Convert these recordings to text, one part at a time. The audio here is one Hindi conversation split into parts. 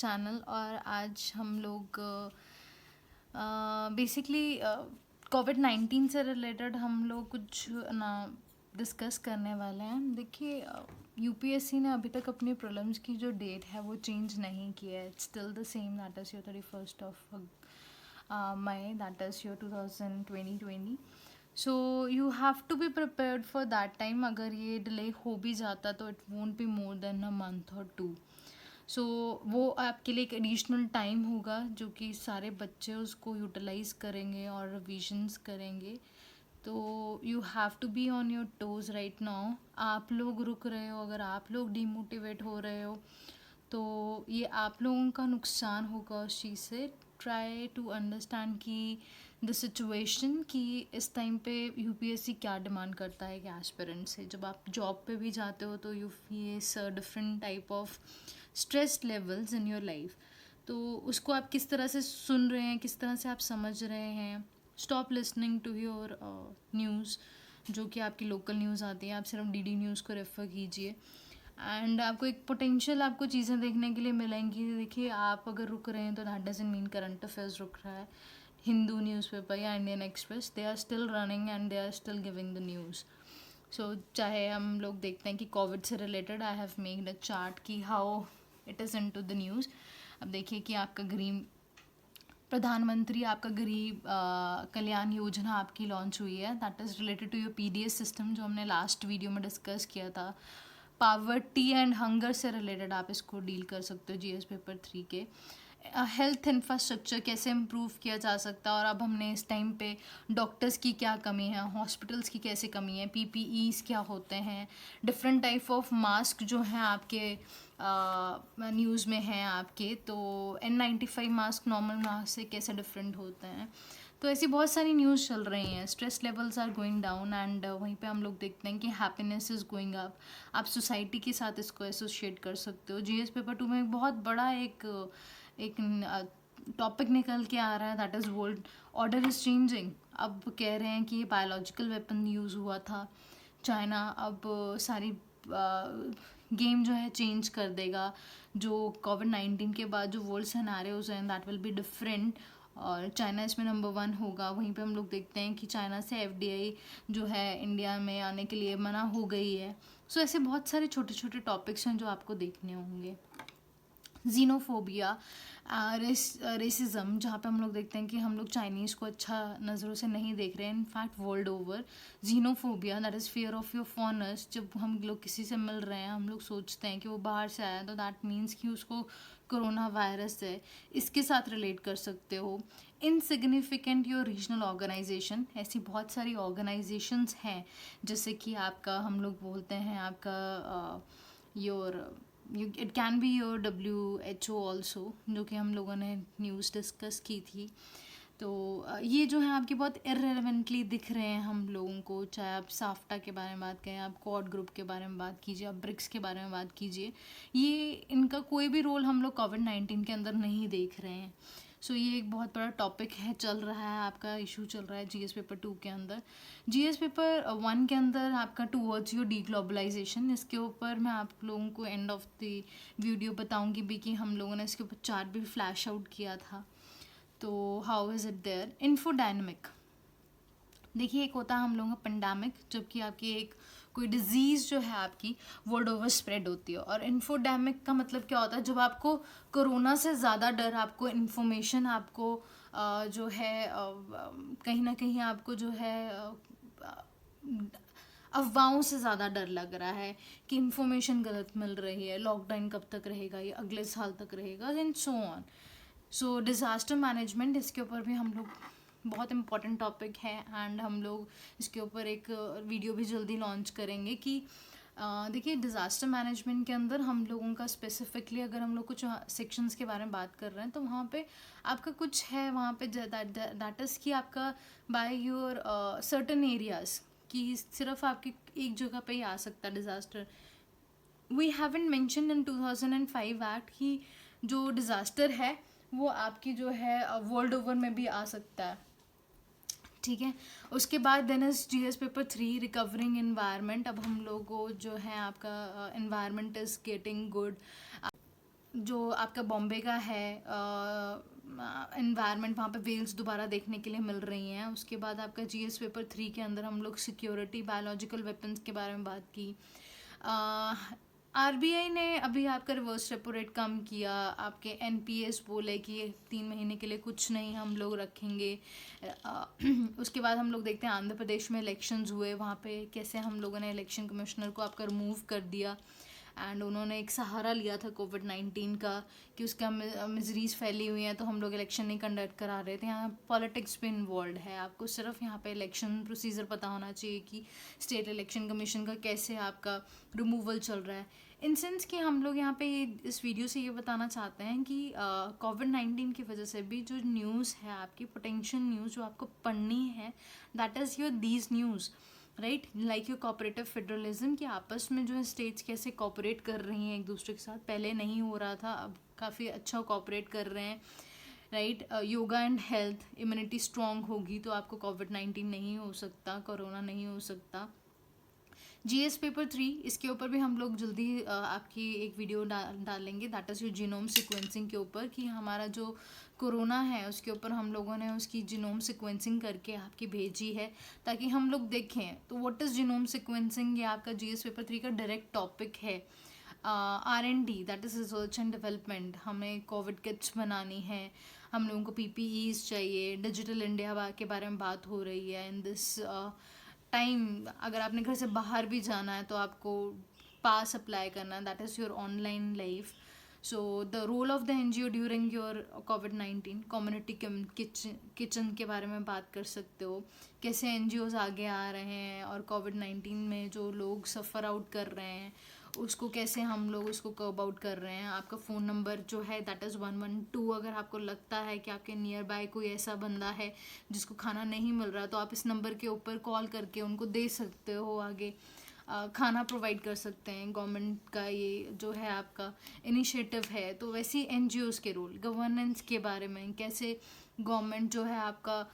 चैनल। और आज हम लोग बेसिकली कोविड-19 से रिलेटेड हम लोग कुछ ना डिस्कस करने वाले हैं। देखिए, यूपीएससी ने अभी तक अपनी प्रीलिम्स की जो डेट है वो चेंज नहीं की है। It's still the same, that is your 31st of May, that is your 2020। So you have to be prepared for that time. अगर ये डिले हो भी जाता तो it won't be more than a month और 2। सो वो आपके लिए एक एडिशनल टाइम होगा जो कि सारे बच्चे उसको यूटिलाइज करेंगे और रिविजन्स करेंगे। तो you have to be on your toes right now. आप लोग रुक रहे हो, अगर आप लोग डिमोटिवेट हो रहे हो तो ये आप लोगों का नुकसान होगा उस चीज़ से। ट्राई टू अंडरस्टैंड कि द सिचुएशन, कि इस टाइम पे यूपीएससी क्या डिमांड करता है एक एस्पिरेंट से। जब आप जॉब पे भी जाते हो तो you face different type of stress levels in your life. तो उसको आप किस तरह से सुन रहे हैं, किस तरह से आप समझ रहे हैं। Stop listening to your news, जो कि आपकी लोकल न्यूज़ आती है। आप सिर्फ डीडी न्यूज़ को रेफ़र कीजिए एंड आपको एक पोटेंशियल आपको चीज़ें देखने के लिए मिलेंगी। देखिए, आप अगर रुक रहे हैं तो that doesn't mean current affairs रुक रहा है। हिंदू न्यूज़पेपर या Indian Express, they are still running and they are still giving the news. So चाहे हम लोग देखते हैं कि कोविड से related I have made a chart कि how it is into the news. अब देखिए कि आपका गरीब प्रधानमंत्री, आपका गरीब कल्याण योजना आपकी लॉन्च हुई है। That is related to your PDS system, जो हमने लास्ट वीडियो में डिस्कस किया था। पावर्टी एंड हंगर से रिलेटेड आप इसको डील कर सकते हो जीएस पेपर 3 के। हेल्थ इंफ्रास्ट्रक्चर कैसे इम्प्रूव किया जा सकता है, और अब हमने इस टाइम पे डॉक्टर्स की क्या कमी है, हॉस्पिटल्स की कैसे कमी है, पीपीईज क्या होते हैं, डिफरेंट टाइप ऑफ मास्क जो हैं आपके न्यूज़ में हैं आपके। तो N95 मास्क नॉर्मल मास्क से कैसे डिफरेंट होते हैं। तो ऐसी बहुत सारी न्यूज़ चल रही हैं। Stress levels are going down and वहीं पे हम लोग देखते हैं कि हैप्पीनेस इज़ गोइंग अप। आप सोसाइटी के साथ इसको एसोसिएट कर सकते हो। जीएस पेपर 2 में एक बहुत बड़ा एक टॉपिक निकल के आ रहा है, that is world order is changing. अब कह रहे हैं कि ये बायोलॉजिकल वेपन यूज़ हुआ था। चाइना अब सारी गेम जो है चेंज कर देगा। जो कोविड-19 के बाद जो वर्ल्ड सिनेरियोज हैं दैट विल बी डिफरेंट, और चाइना इसमें नंबर 1 होगा। वहीं पे हम लोग देखते हैं कि चाइना से एफडीआई जो है इंडिया में आने के लिए मना हो गई है। सो ऐसे बहुत सारे छोटे छोटे टॉपिक्स हैं जो आपको देखने होंगे। जीनोफोबिया, रेसिज्म, जहाँ पे हम लोग देखते हैं कि हम लोग चाइनीज़ को अच्छा नज़रों से नहीं देख रहे हैं। In fact world over xenophobia, that is fear of your foreigners. जब हम लोग किसी से मिल रहे हैं, हम लोग सोचते हैं कि वो बाहर से आया तो दैट मीन्स कि उसको कोरोना वायरस है। इसके साथ रिलेट कर सकते हो। इनसिग्निफिकेंट योर रीजनल ऑर्गेनाइजेशन, ऐसी बहुत सारी ऑर्गेनाइजेशंस हैं जैसे कि आपका हम लोग बोलते हैं आपका your it can be your WHO also, जो कि हम लोगों ने न्यूज़ डिस्कस की थी। तो ये जो है आपके बहुत इररिलेवेंटली दिख रहे हैं हम लोगों को। चाहे आप साफ्टा के बारे में बात करें, आप क्वाड ग्रुप के बारे में बात कीजिए, आप ब्रिक्स के बारे में बात कीजिए, ये इनका कोई भी रोल हम लोग कोविड-19 के अंदर नहीं देख रहे हैं। सो ये एक बहुत बड़ा टॉपिक है, चल रहा है, आपका इशू चल रहा है जीएस पेपर 2 के अंदर। जीएस पेपर 1 के अंदर आपका टूवर्ड्स योर डीग्लोबलाइजेशन, इसके ऊपर मैं आप लोगों को एंड ऑफ द वीडियो बताऊंगी भी कि हम लोगों ने इसके ऊपर चार्ट भी फ्लैश आउट किया था। तो हाउ इज़ इट देयर। इन्फोडायनेमिक, देखिए एक होता है हम लोगों का पेंडेमिक, जबकि आपकी एक कोई डिजीज़ जो है आपकी वर्ल्ड ओवर स्प्रेड होती है। और इन्फोडेमिक का मतलब क्या होता है, जब आपको कोरोना से ज़्यादा डर, आपको इन्फॉर्मेशन, आपको जो है कहीं ना कहीं आपको जो है अफवाहों से ज़्यादा डर लग रहा है कि इन्फॉर्मेशन गलत मिल रही है, लॉकडाउन कब तक रहेगा, ये अगले साल तक रहेगा, and so on. So disaster management, इसके ऊपर भी हम लोग बहुत इम्पॉर्टेंट टॉपिक है एंड हम लोग इसके ऊपर एक वीडियो भी जल्दी लॉन्च करेंगे कि देखिए डिज़ास्टर मैनेजमेंट के अंदर हम लोगों का स्पेसिफिकली अगर हम लोग कुछ सेक्शंस के बारे में बात कर रहे हैं तो वहाँ पे आपका कुछ है, वहाँ पे दैट इज़ कि आपका बाय योर सर्टन एरियाज़, कि सिर्फ आपकी एक जगह पे ही आ सकता है disaster. We haven't mention in 2005 act कि जो डिज़ास्टर है वो आपकी जो है वर्ल्ड ओवर में भी आ सकता है, ठीक है। उसके बाद then is GS paper 3 recovering environment. अब हम लोगों जो है आपका इन्वायरमेंट इज़ गेटिंग गुड। जो आपका बॉम्बे का है एनवायरनमेंट, वहाँ पे वेल्स दोबारा देखने के लिए मिल रही हैं। उसके बाद आपका जीएस पेपर 3 के अंदर हम लोग सिक्योरिटी, बायोलॉजिकल वेपन्स के बारे में बात की। आरबीआई ने अभी आपका रिवर्स रेपो रेट कम किया, आपके एनपीएस बोले कि 3 महीने के लिए कुछ नहीं हम लोग रखेंगे। उसके बाद हम लोग देखते हैं आंध्र प्रदेश में इलेक्शंस हुए, वहाँ पे कैसे हम लोगों ने इलेक्शन कमिश्नर को आपका रिमूव कर दिया एंड उन्होंने एक सहारा लिया था कोविड-19 का कि उसका मिजरीज फैली हुई है तो हम लोग इलेक्शन नहीं कंडक्ट करा रहे थे। यहाँ पॉलिटिक्स भी इन्वॉल्व है, आपको सिर्फ यहाँ पे इलेक्शन प्रोसीजर पता होना चाहिए कि स्टेट इलेक्शन कमीशन का कैसे आपका रिमूवल चल रहा है। इन सेंस कि हम लोग यहाँ पे इस वीडियो से ये बताना चाहते हैं कि कोविड-19 की वजह से भी जो न्यूज़ है आपकी पोटेंशियल न्यूज़ जो आपको पढ़नी है, that is your these news, right, like your cooperative federalism, कि आपस में जो है स्टेट्स कैसे कोऑपरेट कर रही हैं एक दूसरे के साथ। पहले नहीं हो रहा था, अब काफ़ी अच्छा कोऑपरेट कर रहे हैं, right. Yoga and health, immunity strong होगी तो आपको कोविड-19 नहीं हो सकता, कोरोना नहीं हो सकता। जीएस पेपर 3, इसके ऊपर भी हम लोग जल्दी आपकी एक वीडियो डालेंगे, that is your genome sequencing के ऊपर, कि हमारा जो कोरोना है उसके ऊपर हम लोगों ने उसकी जीनोम सिक्वेंसिंग करके आपकी भेजी है ताकि हम लोग देखें। तो व्हाट इज़ जीनोम सिक्वेंसिंग, ये आपका जीएस पेपर 3 का डायरेक्ट टॉपिक है। R&D, that is research and development, हमें कोविड किट्स बनानी है, हम लोगों को PPEs चाहिए, डिजिटल इंडिया के बारे में बात हो रही है इन दिस टाइम। अगर आपने घर से बाहर भी जाना है तो आपको पास अप्लाई करना है, that is your online life. So the role of the NGO during your कोविड-19, कम्युनिटी किचन के बारे में बात कर सकते हो, कैसे NGOs आगे आ रहे हैं और कोविड-19 में जो लोग सफ़र आउट कर रहे हैं उसको कैसे हम लोग उसको कर्ब आउट कर रहे हैं। आपका फ़ोन नंबर जो है दैट इज़ 112, अगर आपको लगता है कि आपके नियर बाय कोई ऐसा बंदा है जिसको खाना नहीं मिल रहा तो आप इस नंबर के ऊपर कॉल करके उनको दे सकते हो, आगे खाना प्रोवाइड कर सकते हैं। गवर्नमेंट का ये जो है आपका इनिशिएटिव है। तो वैसे ही NGOs के रोल, गवर्नेंस के बारे में, कैसे गवर्नमेंट जो है आपका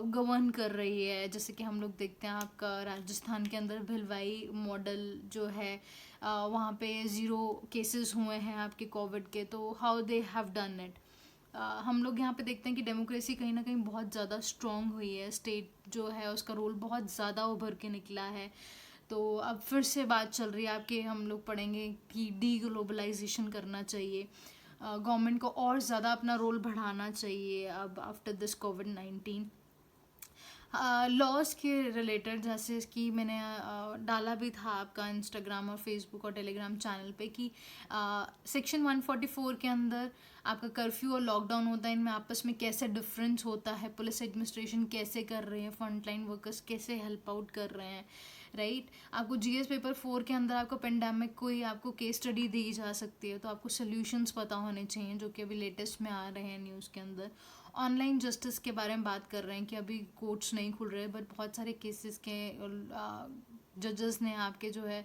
गवर्न कर रही है। जैसे कि हम लोग देखते हैं आपका राजस्थान के अंदर भिलवाई मॉडल जो है, वहाँ पे 0 केसेस हुए हैं आपके कोविड के, तो how they have done it. हम लोग यहाँ पे देखते हैं कि डेमोक्रेसी कहीं ना कहीं बहुत ज़्यादा स्ट्रॉन्ग हुई है, स्टेट जो है उसका रोल बहुत ज़्यादा उभर के निकला है। तो अब फिर से बात चल रही है आपके, हम लोग पढ़ेंगे कि डी ग्लोबलाइजेशन करना चाहिए, गवर्नमेंट को और ज़्यादा अपना रोल बढ़ाना चाहिए अब आफ्टर दिस कोविड-19। लॉज के रिलेटेड जैसे कि मैंने डाला भी था आपका इंस्टाग्राम और फेसबुक और टेलीग्राम चैनल पे कि सेक्शन 144 के अंदर आपका कर्फ्यू और लॉकडाउन होता है, इनमें आपस में कैसे डिफरेंस होता है, पुलिस एडमिनिस्ट्रेशन कैसे कर रहे हैं, फ्रंटलाइन वर्कर्स कैसे हेल्प आउट कर रहे हैं, राइट। आपको जीएस पेपर 4 के अंदर आपको पेंडेमिक कोई आपको केस स्टडी दी जा सकती है तो आपको सोल्यूशंस पता होने चाहिए जो कि अभी लेटेस्ट में आ रहे हैं न्यूज़ के अंदर। ऑनलाइन जस्टिस के बारे में बात कर रहे हैं कि अभी कोर्ट्स नहीं खुल रहे बट बहुत सारे केसेस के जजेस ने आपके जो है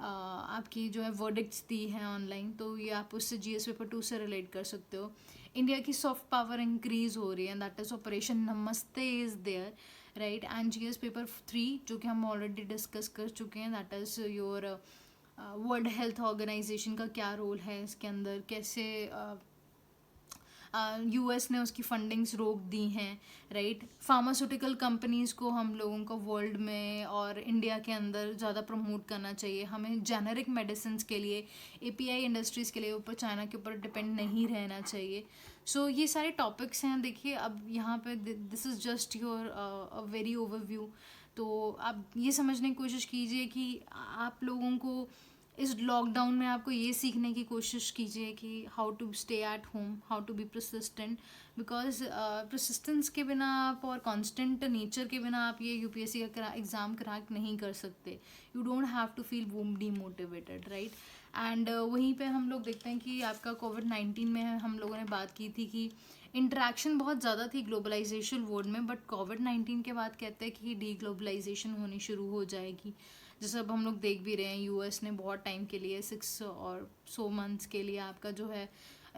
आपकी जो है वर्डिक्ट्स दी हैं ऑनलाइन, तो ये आप उससे जीएस पेपर 2 से रिलेट कर सकते हो। इंडिया की सॉफ्ट पावर इंक्रीज हो रही है, that is operation Namaste is there, right. And GS paper 3 जो कि हम ऑलरेडी डिस्कस कर चुके हैं, that is your world health organization का क्या रोल है इसके अंदर, कैसे यूएस ने उसकी फंडिंग्स रोक दी हैं, राइट। फार्मास्यूटिकल कंपनीज़ को हम लोगों को वर्ल्ड में और इंडिया के अंदर ज़्यादा प्रमोट करना चाहिए। हमें जेनेरिक मेडिसिन के लिए, API इंडस्ट्रीज़ के लिए ऊपर चाइना के ऊपर डिपेंड नहीं रहना चाहिए। सो ये सारे टॉपिक्स हैं। देखिए अब यहाँ पे this is just your a very overview. तो आप ये समझने की कोशिश कीजिए कि आप लोगों को इस लॉकडाउन में आपको ये सीखने की कोशिश कीजिए कि how to stay at home, how to be persistent, because persistence के बिना आप और कांस्टेंट नेचर के बिना आप ये UPSC का एग्ज़ाम क्रैक नहीं कर सकते। You don't have to feel demotivated, right. And वहीं पे हम लोग देखते हैं कि आपका कोविड-19 में हम लोगों ने बात की थी कि इंटरेक्शन बहुत ज़्यादा थी ग्लोबलाइजेशन वर्ल्ड में, बट कोविड-19 के बाद कहते हैं कि डी ग्लोबलाइजेशन होनी शुरू हो जाएगी। जैसे अब हम लोग देख भी रहे हैं यूएस ने बहुत टाइम के लिए 6 और सो मंथ्स के लिए आपका जो है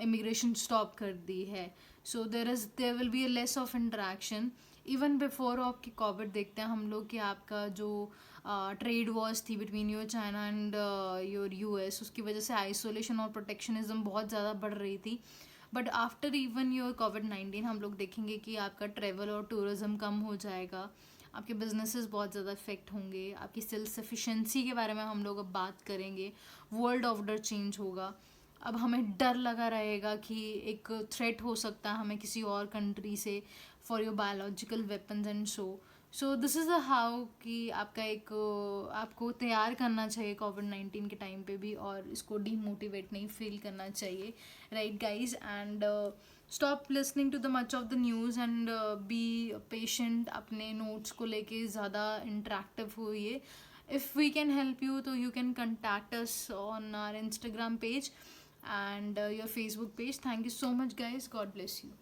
इमिग्रेशन स्टॉप कर दी है। So there will be a less of interaction. Even before आपकी कोविड देखते हैं हम लोग कि आपका जो ट्रेड वॉर्स थी between your China and your US, उसकी वजह से आइसोलेशन और प्रोटेक्शनिज्म बहुत ज़्यादा बढ़ रही थी. बट आफ्टर इवन योर कोविड-19 हम लोग देखेंगे कि आपका ट्रेवल और टूरिज़्म कम हो जाएगा, आपके बिजनेसेस बहुत ज़्यादा इफेक्ट होंगे, आपकी सेल्फ सफिशेंसी के बारे में हम लोग अब बात करेंगे. वर्ल्ड ऑर्डर चेंज होगा. अब हमें डर लगा रहेगा कि एक थ्रेट हो सकता है हमें किसी और कंट्री से for your biological weapons and so this is the how कि आपका एक आपको तैयार करना चाहिए कोविड-19 के टाइम पे भी, और इसको डीमोटिवेट नहीं फील करना चाहिए. Right guys, and stop listening to the much of the news and be patient. अपने नोट्स को लेके ज़्यादा इंटरेक्टिव होइए. if we can help you, so you can contact us on our Instagram page and your Facebook page. Thank you so much guys, God bless you.